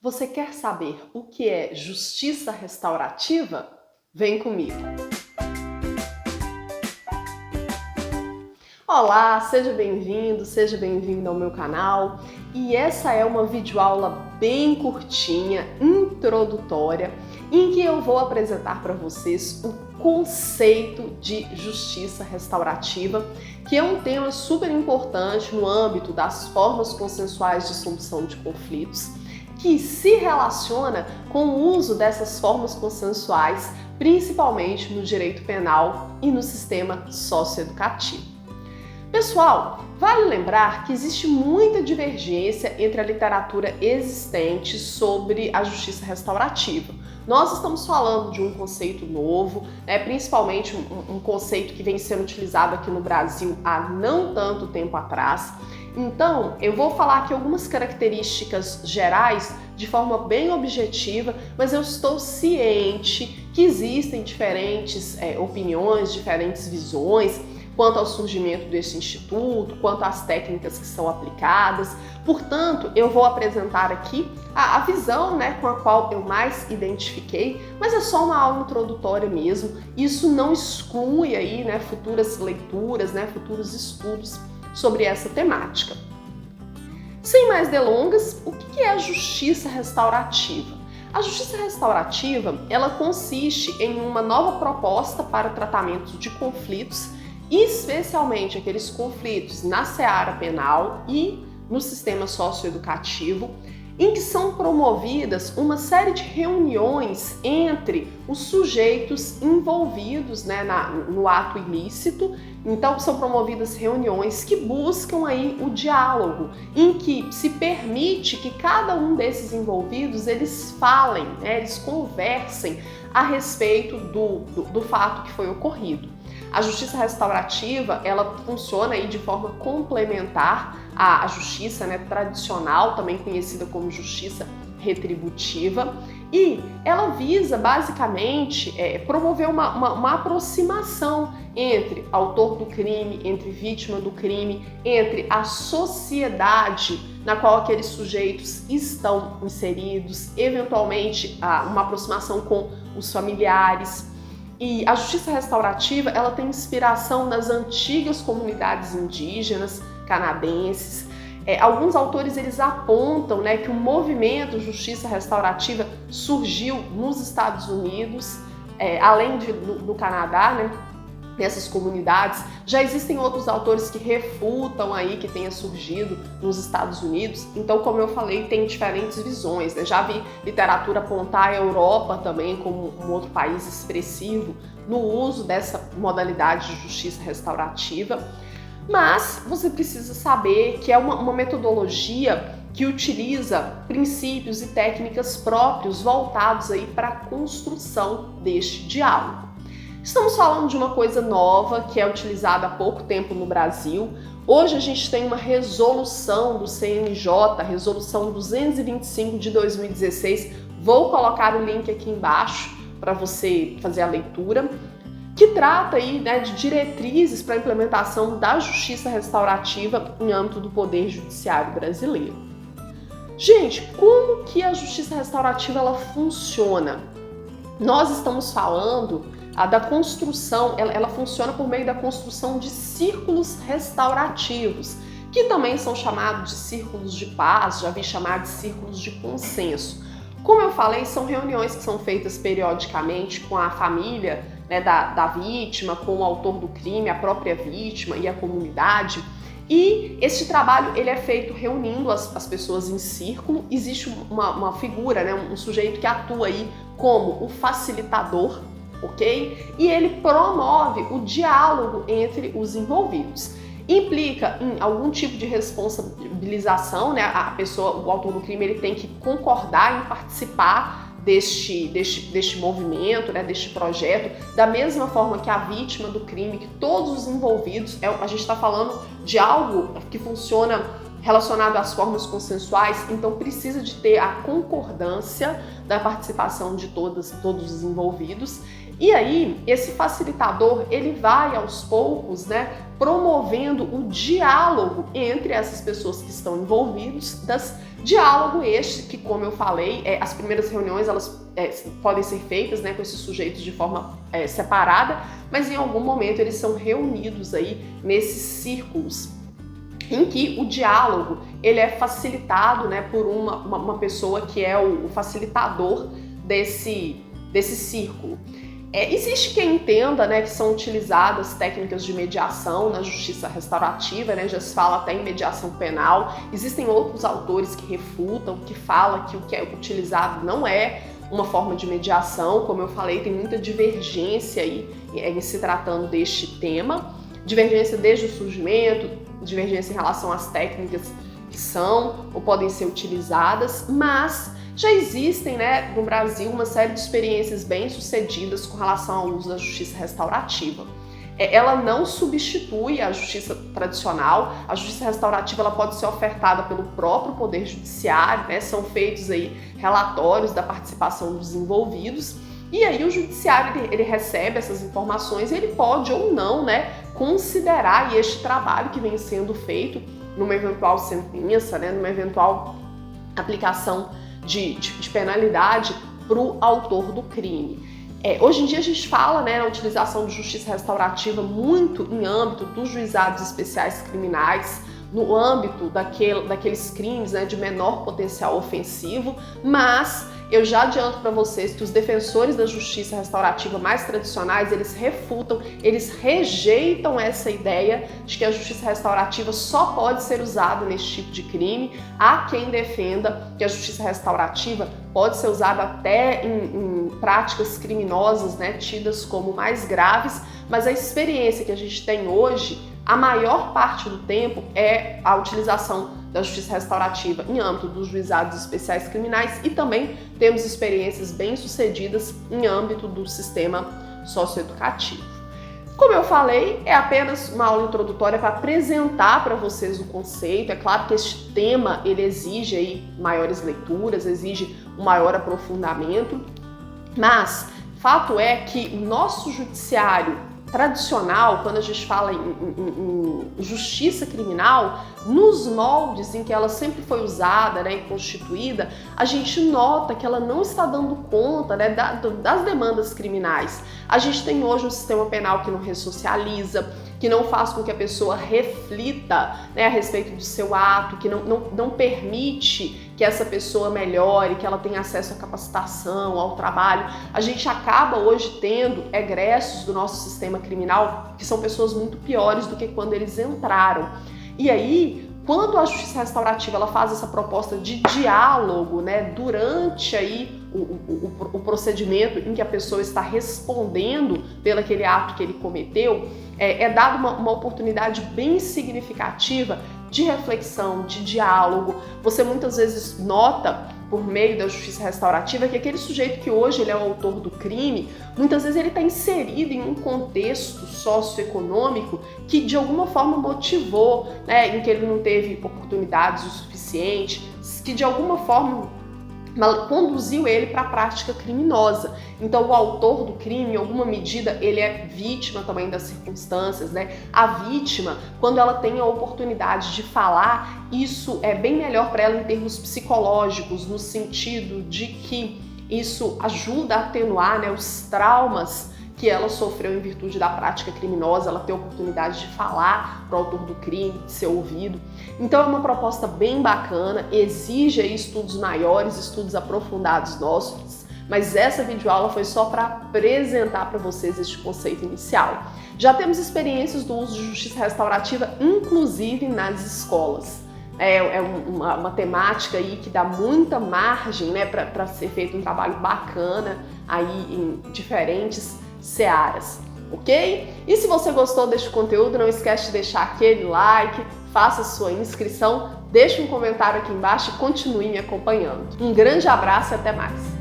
Você quer saber o que é justiça restaurativa? Vem comigo! Olá, seja bem-vindo ao meu canal. E essa é uma videoaula bem curtinha, introdutória, em que eu vou apresentar para vocês o conceito de justiça restaurativa, que é um tema super importante no âmbito das formas consensuais de solução de conflitos, que se relaciona com o uso dessas formas consensuais, principalmente no direito penal e no sistema socioeducativo. Pessoal, vale lembrar que existe muita divergência entre a literatura existente sobre a justiça restaurativa. Nós estamos falando de um conceito novo, principalmente um conceito que vem sendo utilizado aqui no Brasil há não tanto tempo atrás. Então, eu vou falar aqui algumas características gerais de forma bem objetiva, mas eu estou ciente que existem diferentes opiniões, diferentes visões quanto ao surgimento desse instituto, quanto às técnicas que são aplicadas. Portanto, eu vou apresentar aqui a visão com a qual eu mais identifiquei, mas é só uma aula introdutória mesmo. Isso não exclui aí, futuras leituras, futuros estudos sobre essa temática. Sem mais delongas, o que é a justiça restaurativa? A justiça restaurativa, ela consiste em uma nova proposta para o tratamento de conflitos, especialmente aqueles conflitos na seara penal e no sistema socioeducativo, em que são promovidas uma série de reuniões entre os sujeitos envolvidos no ato ilícito. Então são promovidas reuniões que buscam aí o diálogo, em que se permite que cada um desses envolvidos eles falem, eles conversem a respeito do fato que foi ocorrido. A justiça restaurativa, ela funciona aí de forma complementar à justiça tradicional, também conhecida como justiça retributiva, e ela visa basicamente promover uma aproximação entre autor do crime, entre vítima do crime, entre a sociedade na qual aqueles sujeitos estão inseridos, eventualmente uma aproximação com os familiares. E a justiça restaurativa, ela tem inspiração nas antigas comunidades indígenas canadenses. Alguns autores eles apontam que o movimento justiça restaurativa surgiu nos Estados Unidos, além do Canadá, nessas comunidades. Já existem outros autores que refutam aí que tenha surgido nos Estados Unidos. Então, como eu falei, tem diferentes visões. Já vi literatura apontar a Europa também como um outro país expressivo no uso dessa modalidade de justiça restaurativa. Mas você precisa saber que é uma metodologia que utiliza princípios e técnicas próprios voltados aí para a construção deste diálogo. Estamos falando de uma coisa nova que é utilizada há pouco tempo no Brasil. Hoje a gente tem uma resolução do CNJ, resolução 225 de 2016. Vou colocar o link aqui embaixo para você fazer a leitura, que trata aí de diretrizes para a implementação da justiça restaurativa em âmbito do Poder Judiciário brasileiro. Gente, como que a justiça restaurativa ela funciona? Nós estamos falando da construção, ela funciona por meio da construção de círculos restaurativos, que também são chamados de círculos de paz, já vi chamar de círculos de consenso. Como eu falei, são reuniões que são feitas periodicamente com a família da vítima, com o autor do crime, a própria vítima e a comunidade. E esse trabalho ele é feito reunindo as pessoas em círculo. Existe uma figura, um sujeito que atua aí como o facilitador, ok? E ele promove o diálogo entre os envolvidos. Implica em algum tipo de responsabilização, a pessoa, o autor do crime, ele tem que concordar em participar deste movimento, deste projeto, da mesma forma que a vítima do crime, que todos os envolvidos, a gente está falando de algo que funciona relacionado às formas consensuais, então precisa de ter a concordância da participação de todos os envolvidos. E aí, esse facilitador, ele vai aos poucos, promovendo o diálogo entre essas pessoas que estão envolvidas, Diálogo este que, como eu falei, as primeiras reuniões elas podem ser feitas, né, com esses sujeitos de forma separada, mas em algum momento eles são reunidos aí nesses círculos em que o diálogo ele é facilitado, né, por uma pessoa que é o facilitador desse círculo. Existe quem entenda, né, que são utilizadas técnicas de mediação na justiça restaurativa, né, já se fala até em mediação penal. Existem outros autores que refutam, que falam que o que é utilizado não é uma forma de mediação. Como eu falei, tem muita divergência aí em se tratando deste tema. Divergência desde o surgimento, divergência em relação às técnicas que são ou podem ser utilizadas, mas já existem, né, no Brasil uma série de experiências bem-sucedidas com relação ao uso da justiça restaurativa. Ela não substitui a justiça tradicional. A justiça restaurativa ela pode ser ofertada pelo próprio Poder Judiciário, né? São feitos aí relatórios da participação dos envolvidos, e aí o Judiciário ele recebe essas informações e ele pode ou não, né, considerar este trabalho que vem sendo feito numa eventual sentença, né, numa eventual aplicação de penalidade para o autor do crime. Hoje em dia a gente fala, né, na utilização de justiça restaurativa muito em âmbito dos juizados especiais criminais, no âmbito daqueles crimes, né, de menor potencial ofensivo, mas eu já adianto para vocês que os defensores da justiça restaurativa mais tradicionais, eles refutam, eles rejeitam essa ideia de que a justiça restaurativa só pode ser usada nesse tipo de crime. Há quem defenda que a justiça restaurativa pode ser usada até em práticas criminosas, né, tidas como mais graves, mas a experiência que a gente tem hoje, a maior parte do tempo é a utilização da justiça restaurativa em âmbito dos juizados especiais criminais, e também temos experiências bem-sucedidas em âmbito do sistema socioeducativo. Como eu falei, é apenas uma aula introdutória para apresentar para vocês o conceito. É claro que este tema ele exige aí maiores leituras, exige um maior aprofundamento, mas fato é que o nosso judiciário tradicional, quando a gente fala em justiça criminal, nos moldes em que ela sempre foi usada, né, e constituída, a gente nota que ela não está dando conta, né, das demandas criminais. A gente tem hoje um sistema penal que não ressocializa, que não faz com que a pessoa reflita, né, a respeito do seu ato, que não permite que essa pessoa melhore, que ela tenha acesso à capacitação, ao trabalho. A gente acaba hoje tendo egressos do nosso sistema criminal que são pessoas muito piores do que quando eles entraram. E aí, quando a justiça restaurativa ela faz essa proposta de diálogo, né, durante aí o procedimento em que a pessoa está respondendo pelo aquele ato que ele cometeu, é dada uma oportunidade bem significativa de reflexão, de diálogo. Você muitas vezes nota, por meio da justiça restaurativa, que aquele sujeito que hoje ele é o autor do crime, muitas vezes ele está inserido em um contexto socioeconômico que de alguma forma motivou, né, em que ele não teve oportunidades o suficiente, que de alguma forma conduziu ele para a prática criminosa. Então o autor do crime, em alguma medida, ele é vítima também das circunstâncias, né? A vítima, quando ela tem a oportunidade de falar, isso é bem melhor para ela em termos psicológicos, no sentido de que isso ajuda a atenuar, né, os traumas que ela sofreu em virtude da prática criminosa. Ela tem a oportunidade de falar para o autor do crime, de ser ouvido. Então é uma proposta bem bacana, exige aí estudos maiores, estudos aprofundados nossos, mas essa videoaula foi só para apresentar para vocês este conceito inicial. Já temos experiências do uso de justiça restaurativa, inclusive nas escolas. É uma temática aí que dá muita margem, né, para ser feito um trabalho bacana aí em diferentes searas, ok? E se você gostou deste conteúdo, não esquece de deixar aquele like, faça sua inscrição, deixe um comentário aqui embaixo e continue me acompanhando. Um grande abraço e até mais!